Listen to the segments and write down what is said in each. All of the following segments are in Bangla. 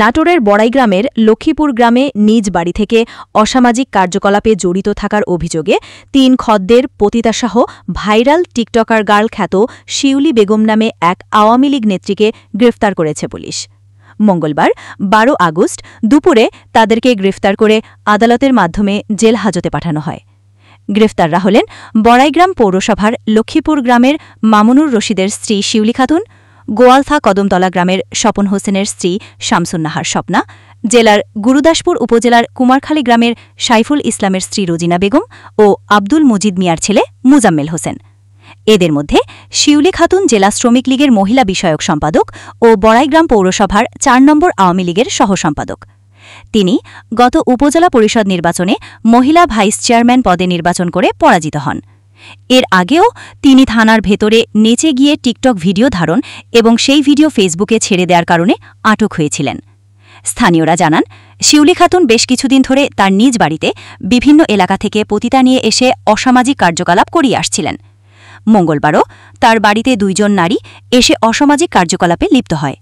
নাটোরের বড়াইগ্রামের লক্ষ্মীপুর গ্রামে নিজ বাড়ি থেকে অসামাজিক কার্যকলাপে জড়িত থাকার অভিযোগে ৩ খদ্দের পতিতাসহ ভাইরাল টিকটকার গার্ল খ্যাত শিউলি বেগম নামে এক আওয়ামী লীগ নেত্রীকে গ্রেফতার করেছে পুলিশ। মঙ্গলবার ১২ আগস্ট দুপুরে তাদেরকে গ্রেফতার করে আদালতের মাধ্যমে জেল হাজতে পাঠানো হয়। গ্রেফতাররা হলেন বড়াইগ্রাম পৌরসভার লক্ষ্মীপুর গ্রামের মামুনুর রশিদের স্ত্রী শিউলি খাতুন, গোয়ালথা কদমতলা গ্রামের স্বপন হোসেনের স্ত্রী শামসুন্নাহার স্বপ্না, জেলার গুরুদাসপুর উপজেলার কুমারখালী গ্রামের সাইফুল ইসলামের স্ত্রী রোজিনা বেগম ও আব্দুল মজিদ মিয়ার ছেলে মুজাম্মেল হোসেন। এদের মধ্যে শিউলি খাতুন জেলা শ্রমিক লীগের মহিলা বিষয়ক সম্পাদক ও বড়াইগ্রাম পৌরসভার ৪ নম্বর আওয়ামী লীগের সহসম্পাদক। তিনি গত উপজেলা পরিষদ নির্বাচনে মহিলা ভাইস চেয়ারম্যান পদে নির্বাচন করে পরাজিত হন। এর আগেও তিনি থানার ভেতরে নেচে গিয়ে টিকটক ভিডিও ধারণ এবং সেই ভিডিও ফেসবুকে ছেড়ে দেওয়ার কারণে আটক হয়েছিলেন। স্থানীয়রা জানান, শিউলি খাতুন বেশ কিছুদিন ধরে তার নিজ বাড়িতে বিভিন্ন এলাকা থেকে পতিতা নিয়ে এসে অসামাজিক কার্যকলাপ করিয়ে আসছিলেন। মঙ্গলবারও তার বাড়িতে ২ জন নারী এসে অসামাজিক কার্যকলাপে লিপ্ত হয়।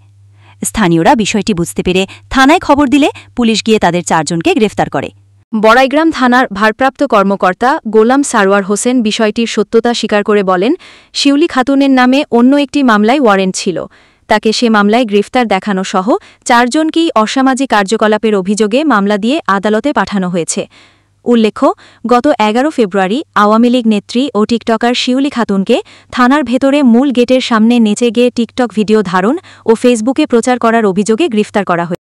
স্থানীয়রা বিষয়টি বুঝতে পেরে থানায় খবর দিলে পুলিশ গিয়ে তাদের ৪ জনকে গ্রেফতার করে। বড়াইগ্রাম থানার ভারপ্রাপ্ত কর্মকর্তা গোলাম সারোয়ার হোসেন বিষয়টির সত্যতা স্বীকার করে বলেন, শিউলি খাতুনের নামে অন্য একটি মামলায় ওয়ারেন্ট ছিল। তাকে সে মামলায় গ্রেফতার দেখানো সহ ৪ জনকেই অসামাজিক কার্যকলাপের অভিযোগে মামলা দিয়ে আদালতে পাঠানো হয়েছে। উল্লেখ্য, গত ১১ ফেব্রুয়ারি আওয়ামী লীগ নেত্রী ও টিকটকার শিউলি খাতুনকে থানার ভেতরে মূল গেটের সামনে নেচে গিয়ে টিকটক ভিডিও ধারণ ও ফেসবুকে প্রচার করার অভিযোগে গ্রেফতার করা হয়েছে।